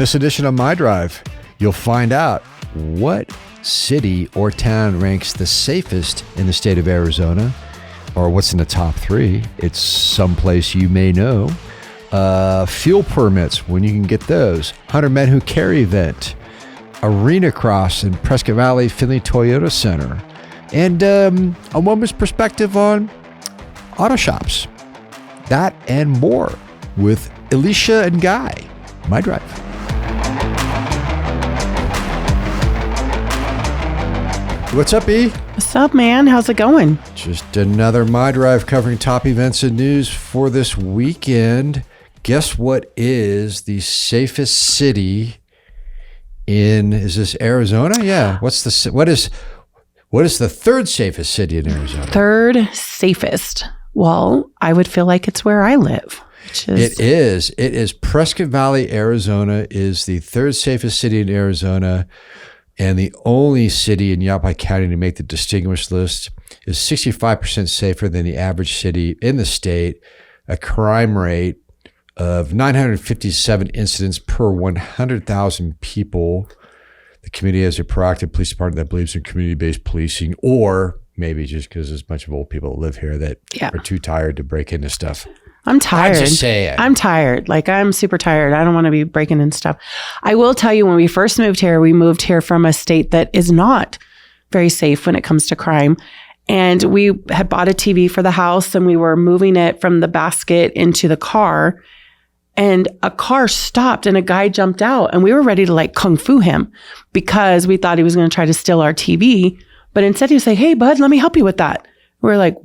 this edition of My Drive, you'll find out what city or town ranks the safest in the state of Arizona, or what's in the top 3. It's someplace you may know. Fuel permits, when you can get those. 100 Men Who Carry event. Arena Cross in Prescott Valley Finley Toyota Center. And a woman's perspective on AutoShops. That and more with Elicia and Guy. My Drive. What's up, E? What's up, man? How's it going? Just another My Drive covering top events and news for this weekend. Guess what is the safest city in, is this Arizona? Yeah. What is the third safest city in Arizona? Third safest. Well, I would feel like it's where I live. It is. Prescott Valley, Arizona is the third safest city in Arizona, and the only city in Yavapai County to make the distinguished list. Is 65% safer than the average city in the state, a crime rate of 957 incidents per 100,000 people. The community has a proactive police department that believes in community-based policing, or maybe just because there's a bunch of old people that live here that are too tired to break into stuff. I'm tired. I'm just saying. I'm tired. Like, I'm super tired. I don't want to be breaking in stuff. I will tell you, when we first moved here, we moved here from a state that is not very safe when it comes to crime. And we had bought a TV for the house, and we were moving it from the basket into the car. And a car stopped and a guy jumped out, and we were ready to like kung fu him because we thought he was going to try to steal our TV. But instead he was like, "Hey, bud, let me help you with that." We're like,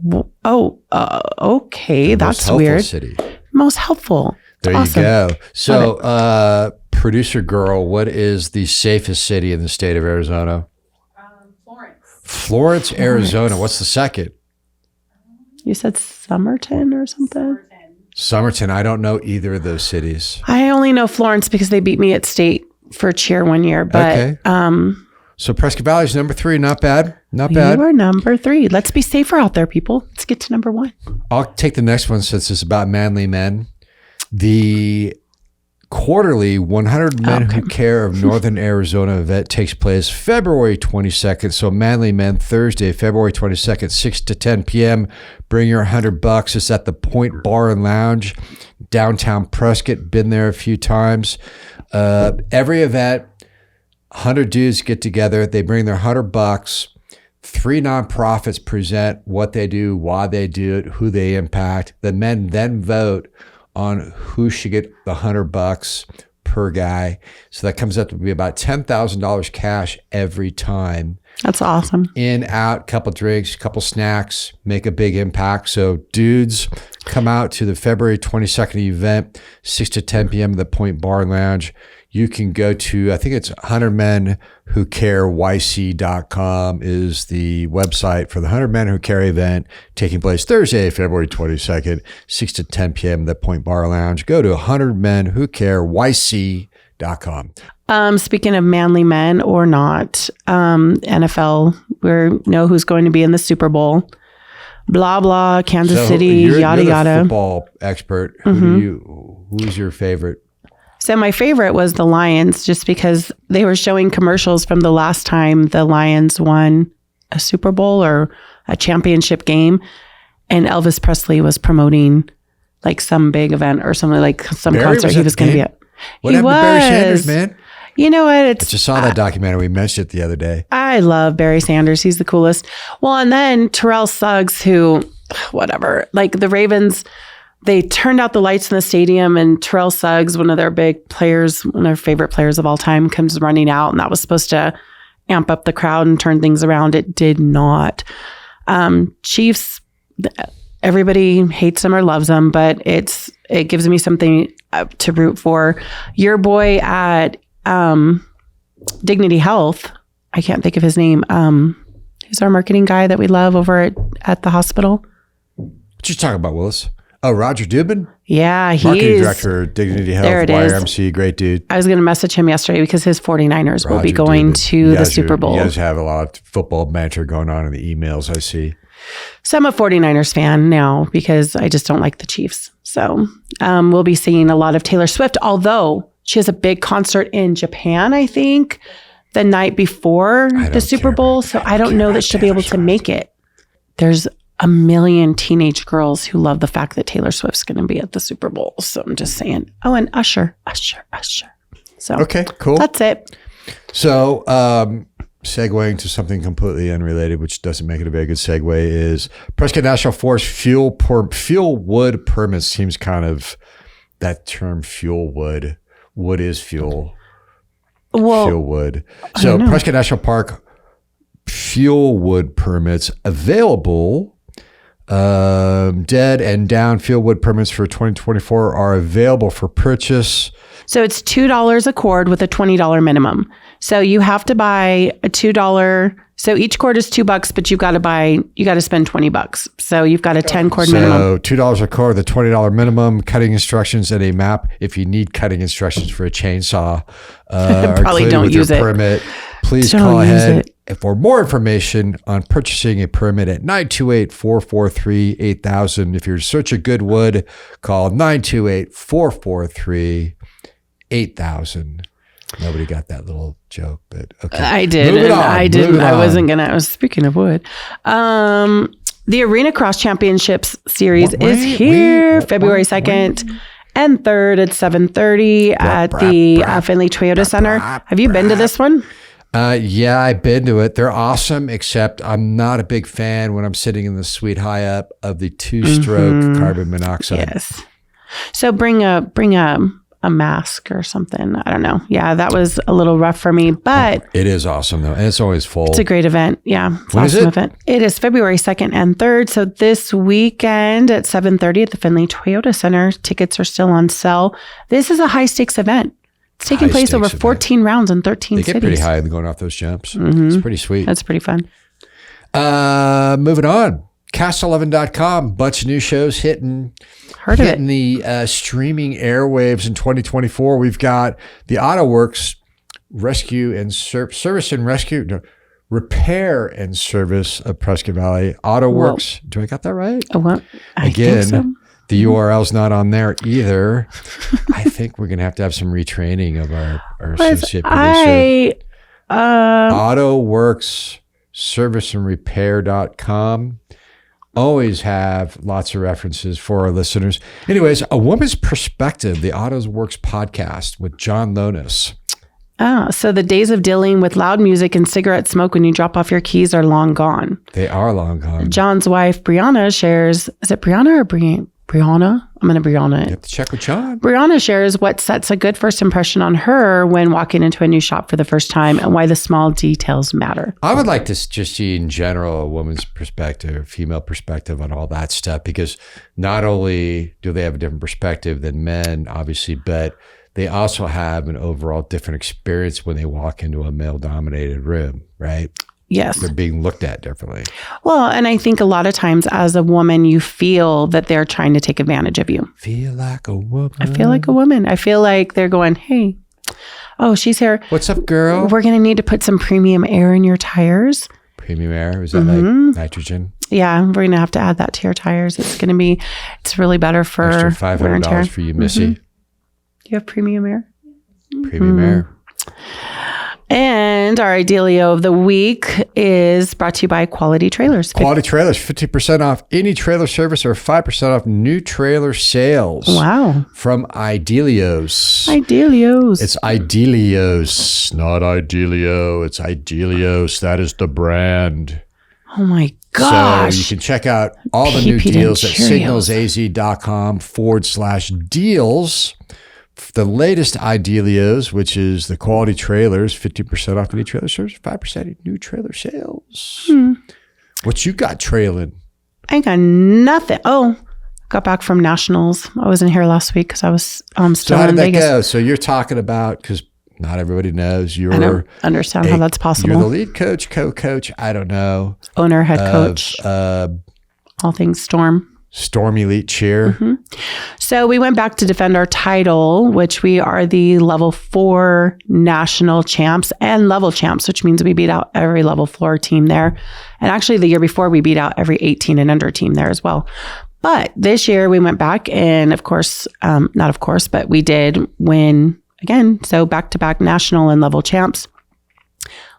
okay, that's weird. City. Most helpful. There awesome. You go. So, producer girl, what is the safest city in the state of Arizona? Florence, Arizona. What's the second? You said Somerton or something? Somerton. I don't know either of those cities. I only know Florence because they beat me at state for cheer one year. But so Prescott Valley is number 3. Not bad. Not bad. You are number 3. Let's be safer out there, people. Let's get to number 1. I'll take the next one since it's about manly men. The quarterly 100 Men Who Care of Northern Arizona event takes place February 22nd. So manly men, Thursday, February 22nd, 6 to 10 p.m. Bring your $100. It's at the Point Bar and Lounge, downtown Prescott. Been there a few times. Every event, 100 dudes get together. They bring their $100. 3 nonprofits present what they do, why they do it, who they impact. The men then vote on who should get the $100 per guy. So that comes up to be about $10,000 cash every time. That's awesome. In, out, couple drinks, couple snacks, make a big impact. So dudes, come out to the February 22nd event, 6 to 10 p.m. at the Point Bar and Lounge. You can go to, I think it's 100menwhocareyc.com is the website for the 100 Men Who Care event taking place Thursday, February 22nd, 6 to 10 p.m. at the Point Bar Lounge. Go to 100menwhocareyc.com. Speaking of manly men or not, NFL, we know who's going to be in the Super Bowl. Blah, blah, Kansas City, yada, yada. You're the football expert. Who's your favorite? So my favorite was the Lions, just because they were showing commercials from the last time the Lions won a Super Bowl or a championship game. And Elvis Presley was promoting like some big event or something, like some concert he was going to be at. What happened to Barry Sanders, man? You know what? I just saw that documentary. We mentioned it the other day. I love Barry Sanders. He's the coolest. Well, and then Terrell Suggs, who, whatever, like the Ravens, they turned out the lights in the stadium, and Terrell Suggs, one of their big players, one of their favorite players of all time, comes running out, and that was supposed to amp up the crowd and turn things around. It did not. Chiefs, everybody hates them or loves them, but it gives me something to root for. Your boy at Dignity Health, I can't think of his name. Who's our marketing guy that we love over at the hospital? What you talking about, Willis? Oh, Roger Dubin? Yeah, he's marketing director of Dignity Health, YRMC, great dude. I was going to message him yesterday because his 49ers will be going to the Super Bowl. You guys have a lot of football banter going on in the emails, I see. So I'm a 49ers fan now because I just don't like the Chiefs. So we'll be seeing a lot of Taylor Swift, although She has a big concert in Japan, I think, the night before the Super Bowl. So I don't know that she'll be able to make it. There's a million teenage girls who love the fact that Taylor Swift's going to be at the Super Bowl. So I'm just saying. Oh, and Usher. So okay, cool. That's it. So segueing to something completely unrelated, which doesn't make it a very good segue, is Prescott National Forest fuel wood permits. Seems kind of that term, fuel wood. Wood is fuel. Well, fuel wood. So Prescott National Park fuel wood permits available. Dead and down field wood permits for 2024 are available for purchase. So it's $2 a cord with a $20 minimum. So you have to buy a $2. So each cord is $2, but you got to spend $20. So you've got a 10 cord minimum. So $2 a cord, the $20 minute, cutting instructions and a map. If you need cutting instructions for a chainsaw, probably don't use it. Permit, please call ahead for more information on purchasing a permit at 928-443-8000. If you're in search of good wood, call 928-443-8000. Nobody got that little joke, but okay. I did. I didn't. I wasn't going to. I was speaking of wood. The Arena Cross Championships series is here February 2nd and 3rd at 7:30 at the Finley Toyota Center. Have you been to this one? Yeah, I've been to it. They're awesome, except I'm not a big fan when I'm sitting in the suite high up of the 2-stroke carbon monoxide. Yes. So bring a mask or something. I don't know. Yeah, that was a little rough for me, but it is awesome though, and it's always full. It's a great event. Yeah, it's when awesome is it? Event. It is February 2nd and 3rd. So this weekend at 7:30 at the Finley Toyota Center. Tickets are still on sale. This is a high stakes event. It's taking place over 14 rounds in 13 cities. They get pretty high going off those jumps. It's pretty sweet. That's pretty fun. Moving on. Cast11.com. Bunch of new shows hitting the streaming airwaves in 2024. We've got the AutoWorks Repair and Service of Prescott Valley. AutoWorks. Do I got that right? Well, I Again, think so. The URL's not on there either. I think we're going to have some retraining of our associate producer. AutoWorks serviceandrepair.com. Always have lots of references for our listeners. Anyways, A Woman's Perspective, the AutoWorks podcast with John Lonis. So the days of dealing with loud music and cigarette smoke when you drop off your keys are long gone. They are long gone. John's wife, Brianna, shares, is it Brianna or Brianna? I'm going to Brianna. You have to check with John. Brianna shares what sets a good first impression on her when walking into a new shop for the first time and why the small details matter. I would like to just see in general a woman's perspective, female perspective on all that stuff, because not only do they have a different perspective than men, obviously, but they also have an overall different experience when they walk into a male-dominated room, right? Yes. They're being looked at differently. Well, and I think a lot of times as a woman, you feel that they're trying to take advantage of you. Feel like a woman. I feel like a woman. I feel like they're going, hey, oh, she's here. What's up, girl? We're going to need to put some premium air in your tires. Premium air? Is that like nitrogen? Yeah, we're going to have to add that to your tires. It's really better for extra $500 for you, Missy. You have premium air? Premium air. And our Idealio of the week is brought to you by Quality Trailers. Quality Trailers, 50% off any trailer service or 5% off new trailer sales. Wow. From Idealios. Idealios. It's Idealios, not Idealio. It's Idealios. That is the brand. Oh my gosh. So you can check out all the new deals at signalsaz.com/deals. The latest Idealios, which is the Quality Trailers, 50% off any trailer service, 5% new trailer sales. What you got trailing? I got nothing. Oh, got back from Nationals. I wasn't here last week because I was still So how in did that Vegas. go? So you're talking about, because not everybody knows, I don't understand how that's possible. You're the lead coach, co-coach, I don't know. Owner, head coach, all things Storm. Storm Elite Cheer. So we went back to defend our title, which we are the level 4 national champs and level champs, which means we beat out every level 4 team there. And actually the year before we beat out every 18 and under team there as well. But this year we went back and but we did win again, so back-to-back national and level champs,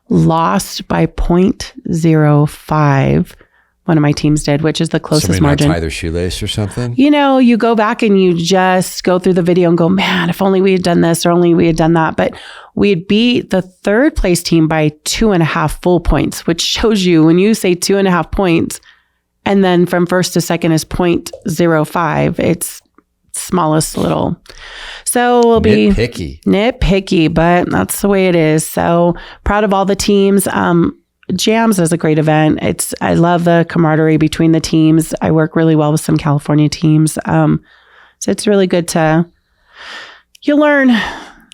lost by 0.05. One of my teams did, which is the closest Somebody margin. not tie their shoelace or something? You know, you go back and you just go through the video and go, man, if only we had done this or only we had done that. But we had beat the third place team by 2.5 full points, which shows you when you say 2.5 points, and then from first to second is 0.05, it's smallest little. So we'll be nitpicky, but that's the way it is. So proud of all the teams. Jams is a great event. I love the camaraderie between the teams. I work really well with some California teams. So it's really good you learn.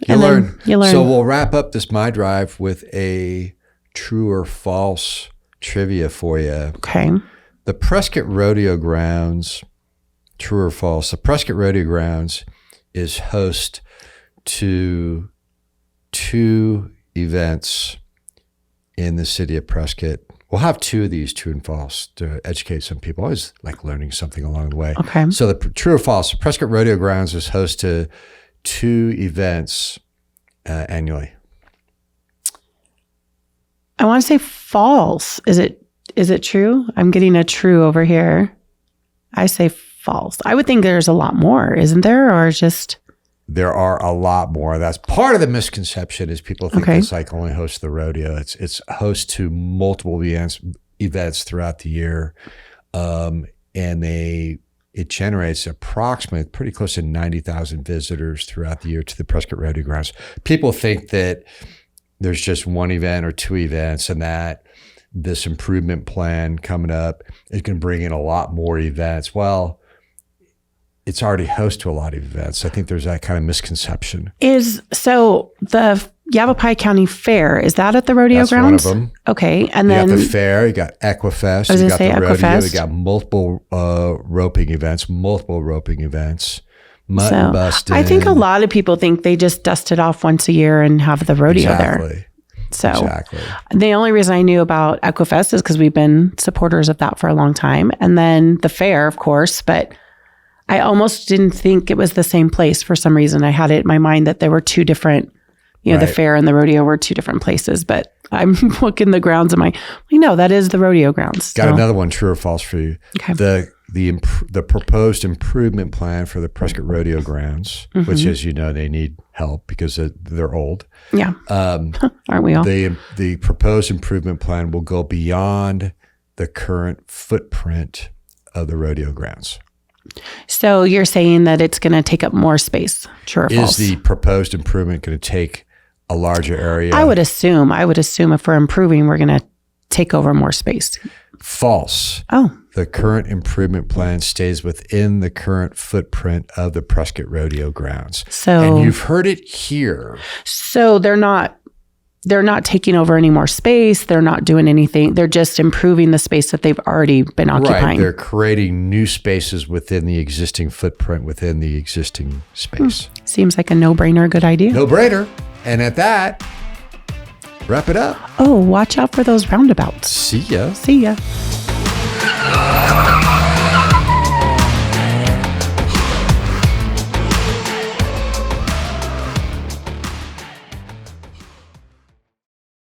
You learn. So we'll wrap up this My Drive with a true or false trivia for you. Okay. The Prescott Rodeo Grounds, true or false, the Prescott Rodeo Grounds is host to 2 events in the city of Prescott. We'll have 2 of these, true and false, to educate some people. I always like learning something along the way. Okay. So the true or false, the Prescott Rodeo Grounds is host to 2 events annually. I want to say false. Is it true? I'm getting a true over here. I say false. I would think there's a lot more, isn't there? Or just... There are a lot more. That's part of the misconception is people think it's like only host the rodeo. It's host to multiple events throughout the year. And it generates approximately pretty close to 90,000 visitors throughout the year to the Prescott Rodeo Grounds. People think that there's just one event or 2 events and that this improvement plan coming up is going to bring in a lot more events. Well, it's already host to a lot of events. I think there's that kind of misconception. So the Yavapai County Fair, is that at the rodeo grounds? One of them. Okay. And then you got the fair, you got Equifest, you got the rodeo, you got multiple roping events, mutton busting. I think a lot of people think they just dust it off once a year and have the rodeo there. So the only reason I knew about Equifest is because we've been supporters of that for a long time. And then the fair, of course, but I almost didn't think it was the same place for some reason. I had it in my mind that there were 2 different, the fair and the rodeo were 2 different places, but I'm looking the grounds and no, that is the rodeo grounds. Got another one, true or false for you. Okay. The proposed improvement plan for the Prescott Rodeo Grounds, which as you know, they need help because they're old. Yeah. Aren't we all? The proposed improvement plan will go beyond the current footprint of the rodeo grounds. So you're saying that it's going to take up more space, true or false? Is the proposed improvement going to take a larger area? I would assume if we're improving, we're going to take over more space. False. Oh. The current improvement plan stays within the current footprint of the Prescott Rodeo Grounds. And you've heard it here. So they're not taking over any more space. They're not doing anything. They're just improving the space that they've already been occupying. Right. They're creating new spaces within the existing footprint, within the existing space. Seems like a no-brainer, good idea. No-brainer. And at that, wrap it up. Oh, watch out for those roundabouts. See ya. See ya.